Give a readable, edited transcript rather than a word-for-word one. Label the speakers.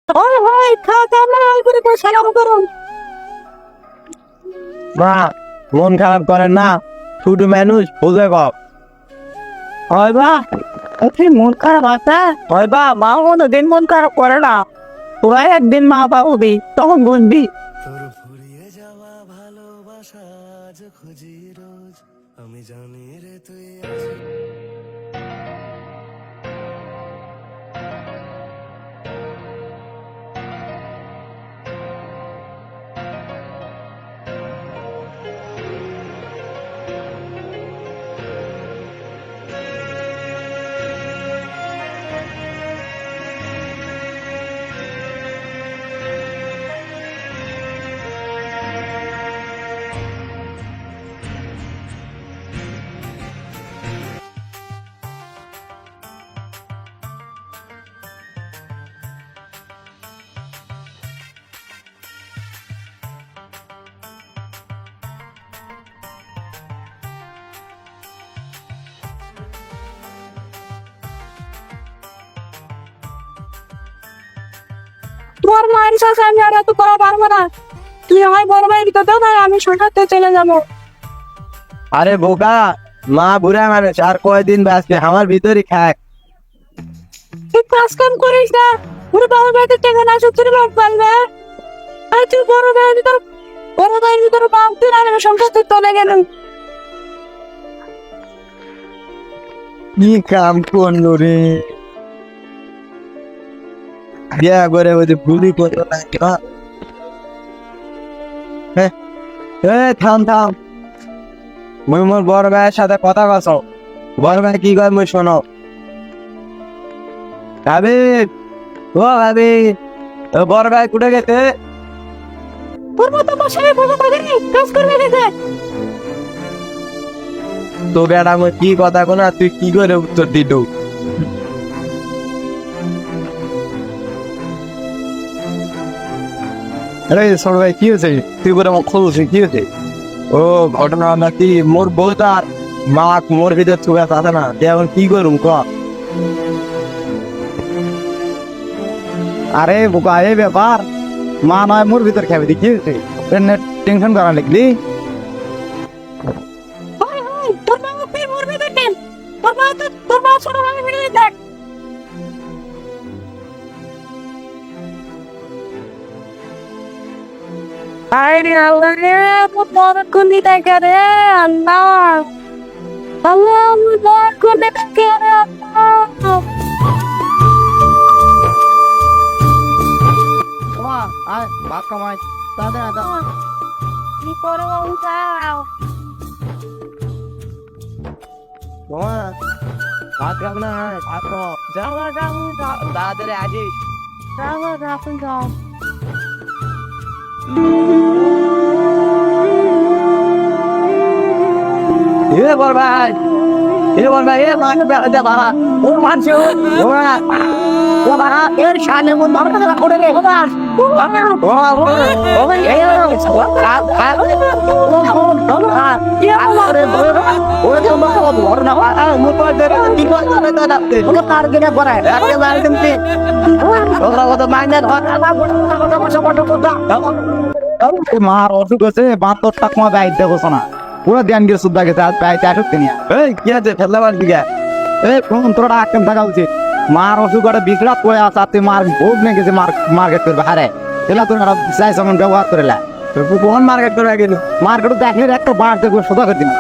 Speaker 1: ওই ভাই খাওয়া না করে সালাম করুন।
Speaker 2: মা মন খারাপ করেন না, ছোট মানুষ বুঝে কম।
Speaker 1: হয় বা তুই মন খারাপ আছে, হয় বা মা দিন মন খারাপ করে না। তোরা একদিন মা পাবি তখন বুঝবি।
Speaker 3: তোর ফুরিয়ে যাওয়া ভালোবাসা আজ খুঁজি রোজ, আমি জানি রে তুই আছিস।
Speaker 1: তোমার মায়ের সাথে আমি আর এত করা পারবো না। তুই আমায় বড় ভাইয়ের ভিতরে দাও না, আমি সোনাতে চলে যাবো।
Speaker 2: আরে বোকা, মা বুড়া মানুষ, আর কয়দিন বাঁচবে, আমার ভিতরে খাক।
Speaker 1: তুই কাজ কাম করিস না, পুরো বাবার বাড়িতে টেকা না সত্যি বাপ পালবে। আর তুই বড় ভাইয়ের ভিতরে বাপ তুই না আমি সংসার তুই চলে গেলেন।
Speaker 2: কি কাম করলো রে, বিয়া করে ওই যে ভুলি করলো না। থাম থাম, মুই মোর বড় ভাইয়ের সাথে কথা কছ। বড় ভাই কি কয় মুই শোনো। ভাবি, ও ভাবি, ও বড় ভাই কুটে গেছে?
Speaker 1: তোর মতো মশাই বলে পাগলি কাজ করবে গেছে।
Speaker 2: তো বেটা মুই কি কথা কোনা, তুই কি করে উত্তর দিলু? আরে ছোট ভাই কি হয়েছে, তুই করে মুখ খুলছিস, কি হয়েছে? ও ঘটনা নাকি মোর বউ তার মা মোর ভিতরে চুয়ে আছে না, এখন কি করুম ক? আরে বোকা, এই ব্যাপার, মা নয় মোর ভিতর খাবে, কি হয়েছে? টেনশন করা লাগলি?
Speaker 1: হাই হাই তোর মা ফির মরবে দেখেন। তোর মা ছোট ভাই ভিড়ে দেখ। আরে আল্লাহ রে, তোর বড় কুন্দি দেখে রে আল্লাহ। আল্লাহ আমার বড় কুন্দি দেখে রে আল্লাহ।
Speaker 2: আয় ভাত কামাই, তাড়াতাড়ি
Speaker 1: কি করবো যাও।
Speaker 2: ভাত খাব না, ভাত খাও,
Speaker 1: যাও যাও যাও
Speaker 2: তাড়াতাড়ি আসিস।
Speaker 1: যাও যাও যাও।
Speaker 2: এ বড় ভাই, এ বড় ভাই, এ মাকে বেড়াতে বাড়া, ও মানছে, ও বাড়া, এর সামনে মন বাড়া করে রে, ও বাস, ও ভাই, এই মার অসুখ আছে, বাঁতর টাকা বাইর দেখো না, পুরো ধ্যান গিয়ে সুদ্ধা গেছে, আজ প্রায় 4 দিন। এই কি আছে ফেললে পারবি গা? এই কোন তোরা আক্কেম থাকা উচিত। মার অসুখ করে বিকরাত করে আছে, আর তুই মার ভোগ নিয়ে গেছে, মার্কেট করবে হারে এলা তুই চাই সমান ব্যবহার করে কোন মার্কেট করে গেল, মার্কেট দেখলে একটা বার দেখবো সোজা করে দিন।